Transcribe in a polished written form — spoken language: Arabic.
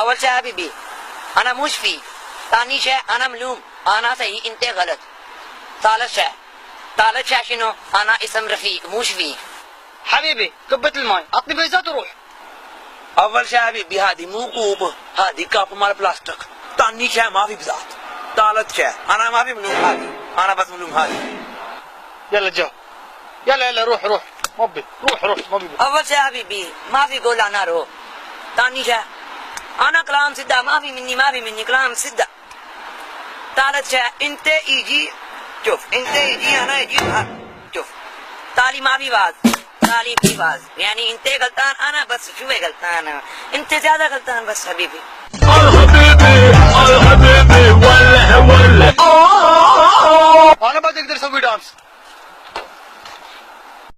اول شيء حبيبي انا مشفي، ثاني شيء انا ملوم، انا صحيح انت غلط. ثالث شيء شنو؟ انا اسم رفيق مشفي. حبيبي كبة الماء اعطني بيزات وروح. اول شيء حبيبي هذه مو كوب، هذه كاب مال بلاستيك. ثاني شيء ما في بزات. ثالث شيء انا ما في ملوم هذه، انا بس ملوم هذه. يلا جاو، يلا روح مبي، روح مبي. اول شيء حبيبي ما في قول انا روح. ثاني شيء انا كلام سده، ما في مني كلام سده. ثالث شيء انت يجي شوف، انت يجي انا يجي شوف. تالي ما في باز، تالي في باز، يعني انت غلطان انا بس شو غلطان، انت زياده غلطان بس حبيبي. انا بعد اقدر اسوي دانس.